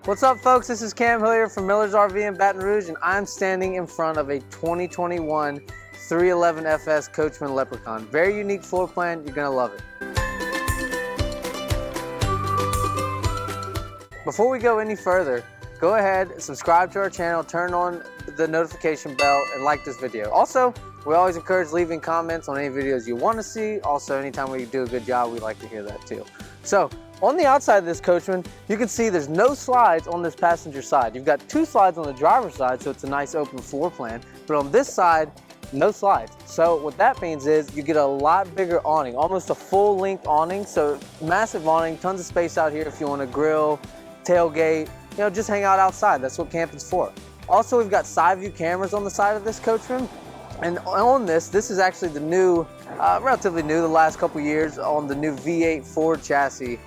What's up, folks? This is Cam Hillier from Miller's RV in Baton Rouge, and I'm standing in front of a 2021 311FS Coachmen Leprechaun. Very unique floor plan. You're going to love it. Before we go any further, go ahead, subscribe to our channel, turn on the notification bell, and like this video. Also, we always encourage leaving comments on any videos you want to see. Also, anytime we do a good job, we like to hear that too. So, on the outside of this Coachman, you can see there's no slides on this passenger side. You've got two slides on the driver's side, so it's a nice open floor plan. But on this side, no slides. So what that means is you get a lot bigger awning, almost a full length awning. So massive awning, tons of space out here if you want to grill, tailgate, just hang out outside. That's what camping's for. Also, we've got side view cameras on the side of this Coachman. And on this is actually the new, relatively new, the last couple years, on the new V8 Ford chassis.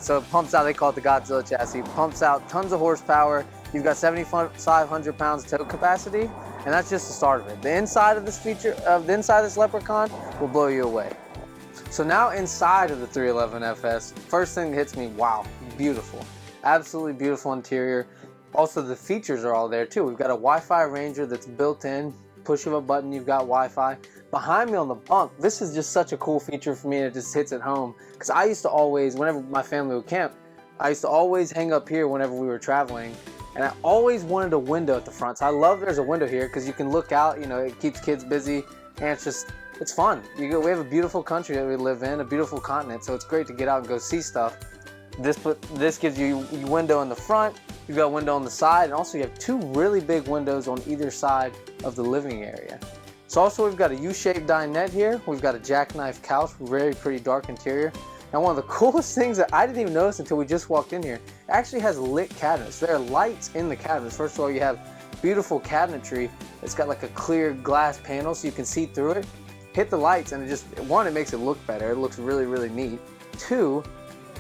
So it pumps out, they call it the Godzilla chassis, pumps out tons of horsepower. You've got 7,500 pounds of tow capacity, and that's just the start of it. The inside of this the inside of this Leprechaun will blow you away. So now inside of the 311FS, first thing that hits me, wow, beautiful. Absolutely beautiful interior. Also, the features are all there too. We've got a Wi-Fi Ranger that's built in. Push of a button, you've got Wi-Fi. Behind me on the bunk, this is just such a cool feature for me, and it just hits at home. Because I used to always, whenever my family would camp, I used to always hang up here whenever we were traveling. And I always wanted a window at the front. So I love there's a window here because you can look out, it keeps kids busy, and it's fun. We have a beautiful country that we live in, a beautiful continent, so it's great to get out and go see stuff. This gives you a window in the front, you've got a window on the side, and also you have two really big windows on either side of the living area. So also we've got a U-shaped dinette here. We've got a jackknife couch, very pretty dark interior. And one of the coolest things that I didn't even notice until we just walked in here, it actually has lit cabinets. There are lights in the cabinets. First of all, you have beautiful cabinetry. It's got like a clear glass panel so you can see through it. Hit the lights and it makes it look better. It looks really, really neat. Two,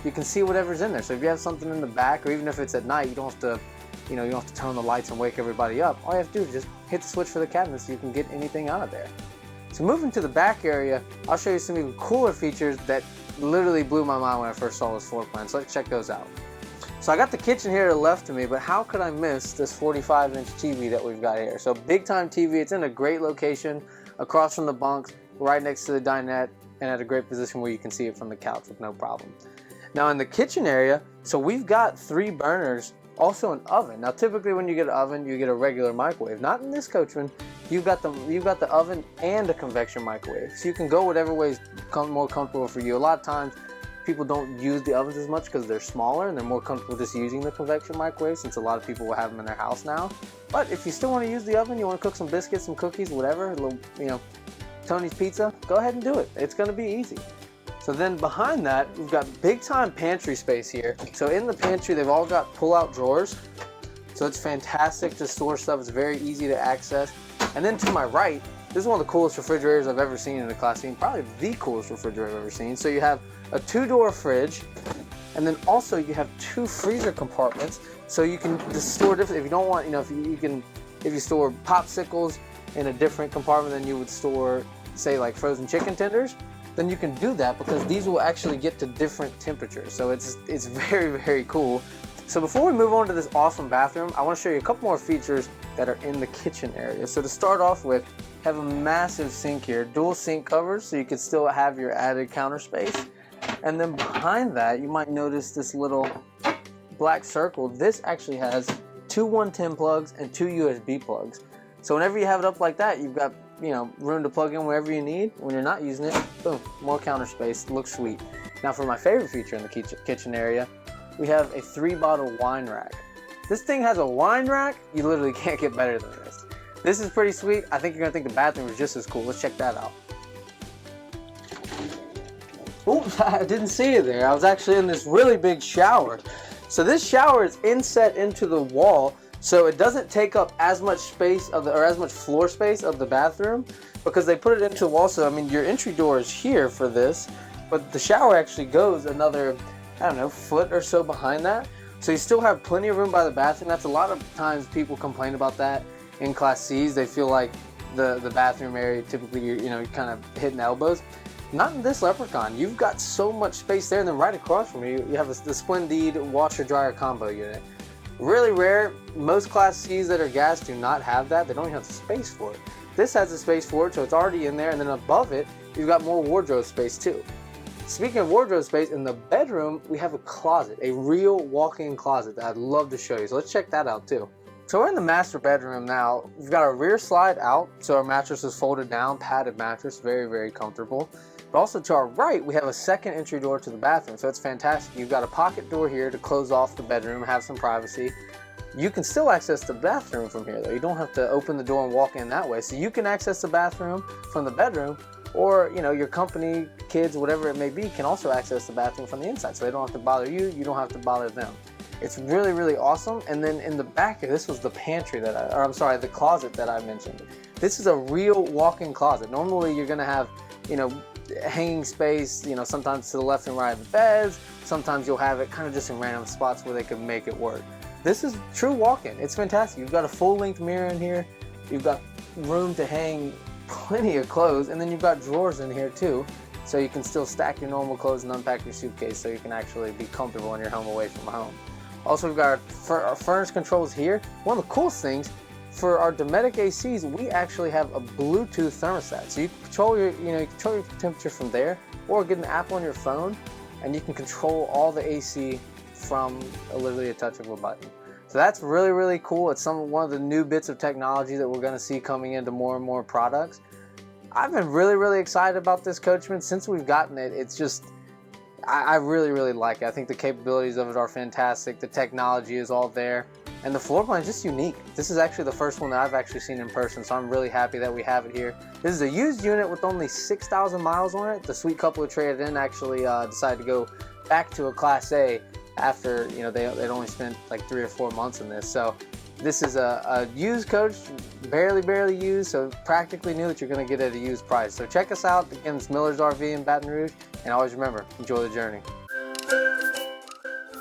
you can see whatever's in there. So if you have something in the back, or even if it's at night, you don't have to you don't have to turn the lights and wake everybody up. All you have to do is just hit the switch for the cabinet so you can get anything out of there. So moving to the back area, I'll show you some even cooler features that literally blew my mind when I first saw this floor plan. So let's check those out. So I got the kitchen here to the left of me, but how could I miss this 45-inch TV that we've got here? So big time TV, it's in a great location, across from the bunks, right next to the dinette, and at a great position where you can see it from the couch with no problem. Now in the kitchen area, so we've got 3 burners, also an oven. Now typically when you get an oven, you get a regular microwave. Not in this Coachman. You've got the oven and a convection microwave. So you can go whatever way is more comfortable for you. A lot of times people don't use the ovens as much because they're smaller and they're more comfortable just using the convection microwave, since a lot of people will have them in their house now. But if you still want to use the oven, you want to cook some biscuits, some cookies, whatever, a little, Tony's Pizza, go ahead and do it. It's going to be easy. So then behind that, we've got big time pantry space here. So in the pantry, they've all got pull-out drawers. So it's fantastic to store stuff. It's very easy to access. And then to my right, this is one of the coolest refrigerators I've ever seen in a Class C, probably the coolest refrigerator I've ever seen. So you have a 2-door fridge, and then also you have 2 freezer compartments. So you can just store different, if you don't want, if you store popsicles in a different compartment than you would store, say, like frozen chicken tenders, then you can do that because these will actually get to different temperatures. So it's very, very cool. So before we move on to this awesome bathroom, I want to show you a couple more features that are in the kitchen area. So to start off with, have a massive sink here, dual sink covers, so you can still have your added counter space. And then behind that, you might notice this little black circle. This actually has 2 110 plugs and 2 USB plugs. So whenever you have it up like that, you've got room to plug in wherever you need. When you're not using it, boom, more counter space. Looks sweet. Now for my favorite feature in the kitchen area, we have a 3-bottle wine rack. This thing has a wine rack. You literally can't get better than this. This is pretty sweet. I think you're gonna think the bathroom is just as cool. Let's check that out. Oops, I didn't see you there. I was actually in this really big shower. So this shower is inset into the wall, so it doesn't take up as much space or as much floor space of the bathroom, because they put it into the wall. So your entry door is here for this, but the shower actually goes another, I don't know, foot or so behind that. So you still have plenty of room by the bathroom. That's a lot of times people complain about that in Class C's. They feel like the bathroom area, typically you're kind of hitting elbows. Not in this Leprechaun. You've got so much space there, and then right across from you, you have the Splendid washer dryer combo unit. Really rare. Most Class C's that are gas do not have that. They don't even have the space for it. This has the space for it, so it's already in there, and then above it, you've got more wardrobe space too. Speaking of wardrobe space, in the bedroom, we have a closet, a real walk-in closet that I'd love to show you. So let's check that out too. So we're in the master bedroom now. We've got our rear slide out, so our mattress is folded down, padded mattress, very, very comfortable. But also to our right, we have a second entry door to the bathroom, so it's fantastic. You've got a pocket door here to close off the bedroom, have some privacy. You can still access the bathroom from here though. You don't have to open the door and walk in that way. So you can access the bathroom from the bedroom, or your company, kids, whatever it may be, can also access the bathroom from the inside. So they don't have to bother you, you don't have to bother them. It's really, really awesome. And then in the back here, this was the pantry the closet that I mentioned. This is a real walk-in closet. Normally you're gonna have, hanging space, sometimes to the left and right of the beds. Sometimes you'll have it kind of just in random spots where they can make it work. This is true walk-in. It's fantastic. You've got a full-length mirror in here. You've got room to hang plenty of clothes, and then you've got drawers in here too, so you can still stack your normal clothes and unpack your suitcase so you can actually be comfortable when you're home away from home. Also, we've got our furnace controls here. One of the coolest things, for our Dometic ACs, we actually have a Bluetooth thermostat. So you can control your, control your temperature from there, or get an app on your phone, and you can control all the AC from literally a touch of a button. So that's really, really cool. It's one of the new bits of technology that we're going to see coming into more and more products. I've been really, really excited about this Coachman since we've gotten it. It's just, I really, really like it. I think the capabilities of it are fantastic. The technology is all there, and the floor plan is just unique. This is actually the first one that I've actually seen in person, so I'm really happy that we have it here. This is a used unit with only 6,000 miles on it. The sweet couple who traded in actually decided to go back to a Class A after they'd only spent like 3 or 4 months in this. So this is a used coach, barely used, so practically new that you're going to get at a used price. So check us out. Again, it's Miller's RV in Baton Rouge, and always remember, enjoy the journey.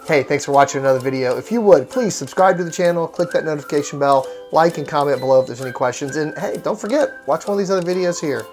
Hey, thanks for watching another video. If you would, please subscribe to the channel, click that notification bell, like and comment below if there's any questions, and hey, don't forget, watch one of these other videos here.